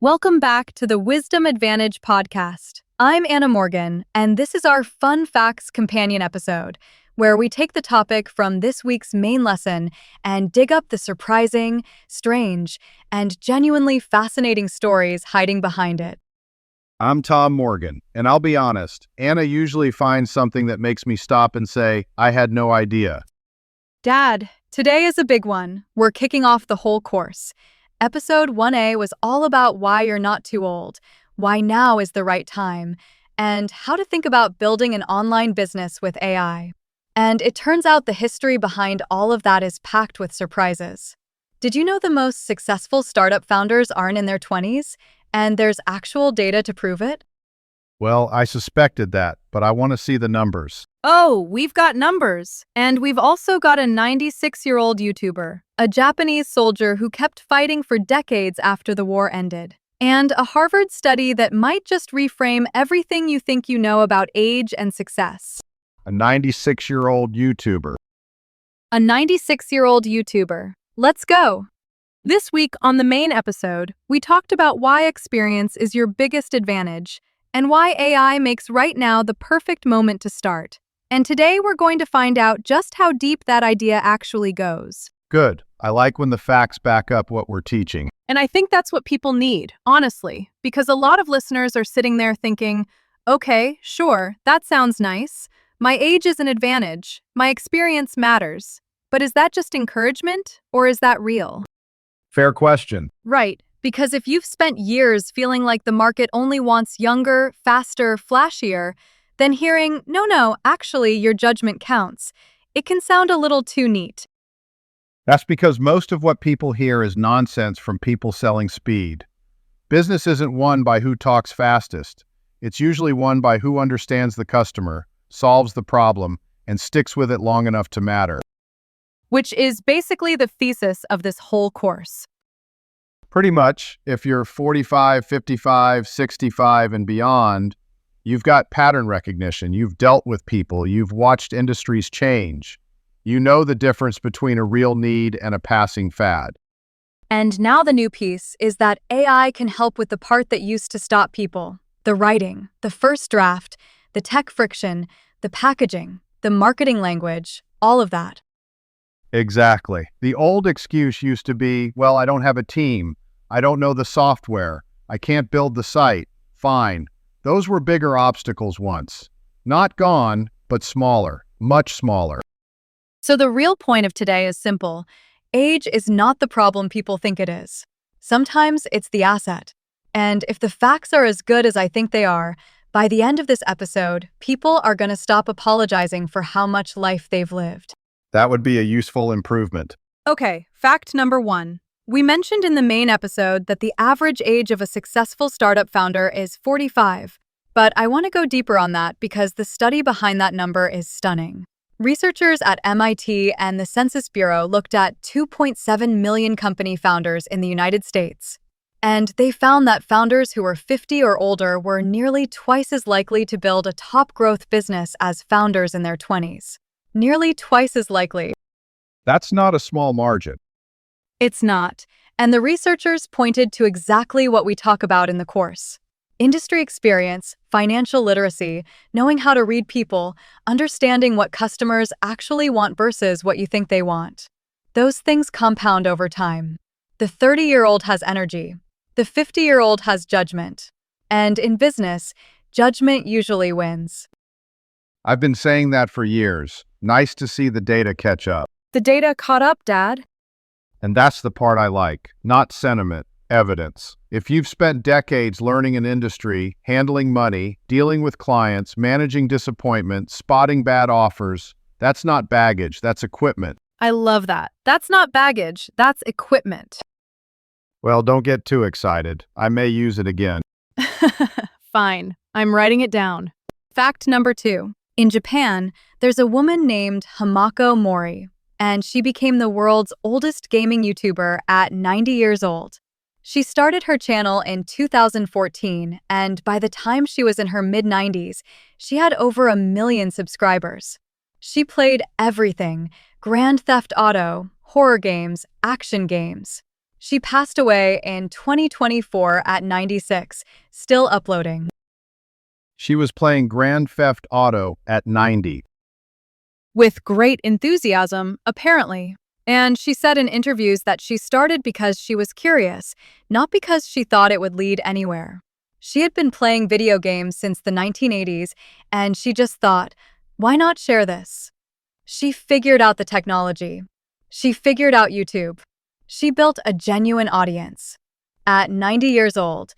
Welcome back to the Wisdom Advantage podcast. I'm Anna Morgan, and this is our Fun Facts Companion episode, where we take the topic from this week's main lesson and dig up the surprising, strange, and genuinely fascinating stories hiding behind it. I'm Tom Morgan, and I'll be honest, Anna usually finds something that makes me stop and say, I had no idea. Dad, today is a big one. We're kicking off the whole course. Episode 1A was all about why you're not too old, why now is the right time, and how to think about building an online business with AI. And it turns out the history behind all of that is packed with surprises. Did you know the most successful startup founders aren't in their 20s, and there's actual data to prove it? Well, I suspected that, but I want to see the numbers. Oh, we've got numbers. And we've also got a 96-year-old YouTuber, a Japanese soldier who kept fighting for decades after the war ended, and a Harvard study that might just reframe everything you think you know about age and success. A 96-year-old YouTuber. A 96-year-old YouTuber. Let's go! This week on the main episode, we talked about why experience is your biggest advantage and why AI makes right now the perfect moment to start. And today we're going to find out just how deep that idea actually goes. Good. I like when the facts back up what we're teaching. And I think that's what people need, honestly, because a lot of listeners are sitting there thinking, okay, sure, that sounds nice. My age is an advantage. My experience matters. But is that just encouragement, or is that real? Fair question. Right, because if you've spent years feeling like the market only wants younger, faster, flashier, then hearing, no, actually, your judgment counts, it can sound a little too neat. That's because most of what people hear is nonsense from people selling speed. Business isn't won by who talks fastest. It's usually won by who understands the customer, solves the problem, and sticks with it long enough to matter. Which is basically the thesis of this whole course. Pretty much, if you're 45, 55, 65, and beyond, you've got pattern recognition, you've dealt with people, you've watched industries change. You know the difference between a real need and a passing fad. And now the new piece is that AI can help with the part that used to stop people. The writing, the first draft, the tech friction, the packaging, the marketing language, all of that. Exactly. The old excuse used to be, well, I don't have a team. I don't know the software. I can't build the site. Fine. Those were bigger obstacles once. Not gone, but smaller, much smaller. So the real point of today is simple. Age is not the problem people think it is. Sometimes it's the asset. And if the facts are as good as I think they are, by the end of this episode, people are going to stop apologizing for how much life they've lived. That would be a useful improvement. Okay, fact number 1. We mentioned in the main episode that the average age of a successful startup founder is 45. But I want to go deeper on that because the study behind that number is stunning. Researchers at MIT and the Census Bureau looked at 2.7 million company founders in the United States. And they found that founders who were 50 or older were nearly twice as likely to build a top growth business as founders in their 20s. Nearly twice as likely. That's not a small margin. It's not. And the researchers pointed to exactly what we talk about in the course. Industry experience, financial literacy, knowing how to read people, understanding what customers actually want versus what you think they want. Those things compound over time. The 30-year-old has energy. The 50-year-old has judgment. And in business, judgment usually wins. I've been saying that for years. Nice to see the data catch up. The data caught up, Dad. And that's the part I like. Not sentiment, evidence. If you've spent decades learning an industry, handling money, dealing with clients, managing disappointment, spotting bad offers, that's not baggage, that's equipment. I love that. That's not baggage, that's equipment. Well, don't get too excited. I may use it again. Fine, I'm writing it down. Fact number 2. In Japan, there's a woman named Hamako Mori, and she became the world's oldest gaming YouTuber at 90 years old. She started her channel in 2014, and by the time she was in her mid-90s, she had over 1 million subscribers. She played everything: Grand Theft Auto, horror games, action games. She passed away in 2024 at 96, still uploading. She was playing Grand Theft Auto at 90. With great enthusiasm, apparently. And she said in interviews that she started because she was curious, not because she thought it would lead anywhere. She had been playing video games since the 1980s, and she just thought, why not share this? She figured out the technology. She figured out YouTube. She built a genuine audience. At 90 years old,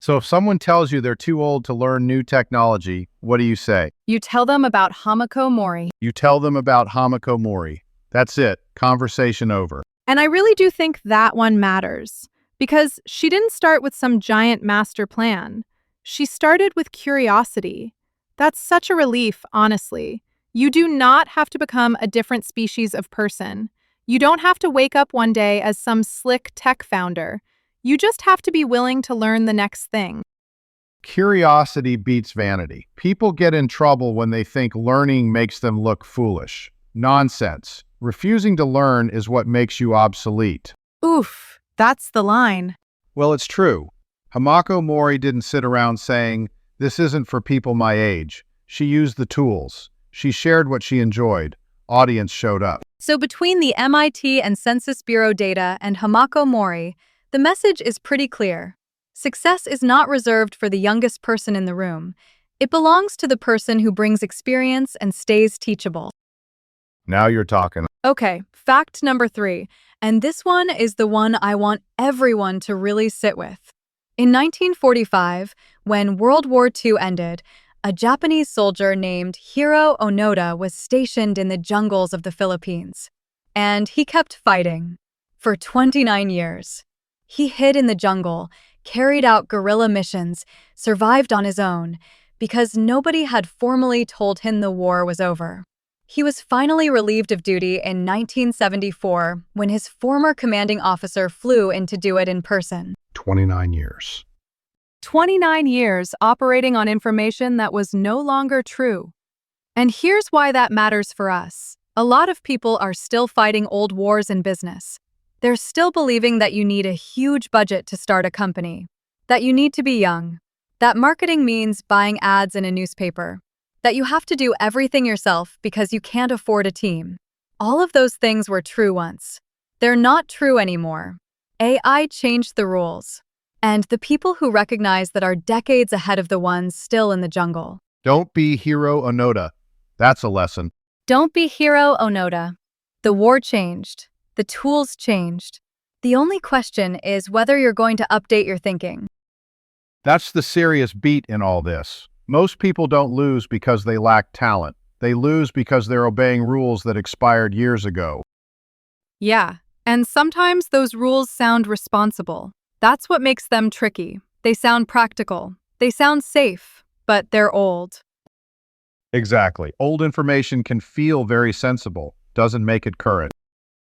So if someone tells you they're too old to learn new technology, what do you say? you tell them about Hamako Mori. You tell them about Hamako Mori. That's it. Conversation over. And I really do think that one matters because she didn't start with some giant master plan. She started with curiosity. That's such a relief, honestly. You do not have to become a different species of person. You don't have to wake up one day as some slick tech founder. You just have to be willing to learn the next thing. Curiosity beats vanity. People get in trouble when they think learning makes them look foolish. Nonsense. Refusing to learn is what makes you obsolete. Oof, that's the line. Well, it's true. Hamako Mori didn't sit around saying, "This isn't for people my age." She used the tools. She shared what she enjoyed. Audience showed up. So between the MIT and Census Bureau data and Hamako Mori, the message is pretty clear. Success is not reserved for the youngest person in the room. It belongs to the person who brings experience and stays teachable. Now you're talking. Okay, fact number 3, and this one is the one I want everyone to really sit with. In 1945, when World War II ended, a Japanese soldier named Hiro Onoda was stationed in the jungles of the Philippines. And he kept fighting. For 29 years. He hid in the jungle, carried out guerrilla missions, survived on his own, because nobody had formally told him the war was over. He was finally relieved of duty in 1974 when his former commanding officer flew in to do it in person. 29 years. 29 years operating on information that was no longer true. And here's why that matters for us. A lot of people are still fighting old wars in business. They're still believing that you need a huge budget to start a company, that you need to be young, that marketing means buying ads in a newspaper, that you have to do everything yourself because you can't afford a team. All of those things were true once. They're not true anymore. AI changed the rules. And the people who recognize that are decades ahead of the ones still in the jungle. Don't be Hiro Onoda. That's a lesson. Don't be Hiro Onoda. The war changed. The tools changed. The only question is whether you're going to update your thinking. That's the serious beat in all this. Most people don't lose because they lack talent. They lose because they're obeying rules that expired years ago. Yeah, and sometimes those rules sound responsible. That's what makes them tricky. They sound practical. They sound safe, but they're old. Exactly. Old information can feel very sensible, doesn't make it current.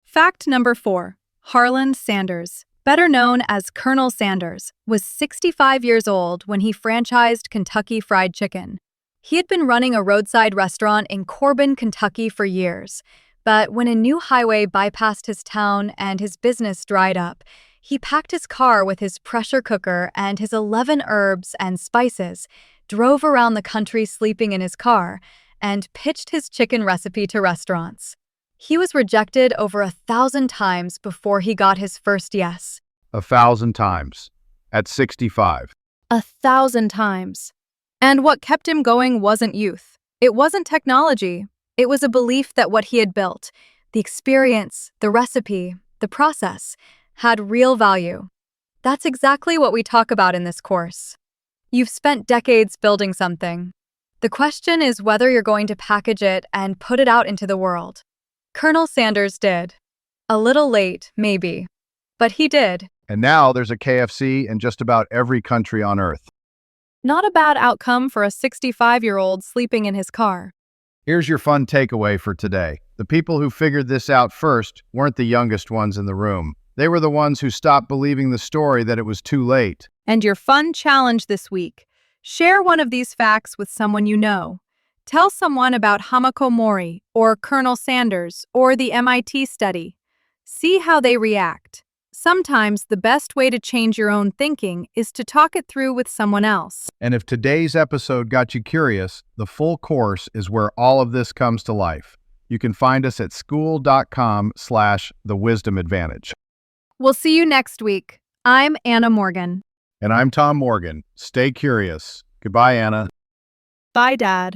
Fact number 4. Harlan Sanders, better known as Colonel Sanders, was 65 years old when he franchised Kentucky Fried Chicken. He had been running a roadside restaurant in Corbin, Kentucky for years, but when a new highway bypassed his town and his business dried up, he packed his car with his pressure cooker and his 11 herbs and spices, drove around the country sleeping in his car, and pitched his chicken recipe to restaurants. He was rejected over 1,000 times before he got his first yes. 1,000 times. At 65. 1,000 times. And what kept him going wasn't youth. It wasn't technology. It was a belief that what he had built, the experience, the recipe, the process, had real value. That's exactly what we talk about in this course. You've spent decades building something. The question is whether you're going to package it and put it out into the world. Colonel Sanders did. A little late, maybe. But he did. And now there's a KFC in just about every country on Earth. Not a bad outcome for a 65-year-old sleeping in his car. Here's your fun takeaway for today. The people who figured this out first weren't the youngest ones in the room. They were the ones who stopped believing the story that it was too late. And your fun challenge this week. Share one of these facts with someone you know. Tell someone about Hamako Mori or Colonel Sanders or the MIT study. See how they react. Sometimes the best way to change your own thinking is to talk it through with someone else. And if today's episode got you curious, the full course is where all of this comes to life. You can find us at school.com/thewisdomadvantage. We'll see you next week. I'm Anna Morgan. And I'm Tom Morgan. Stay curious. Goodbye, Anna. Bye, Dad.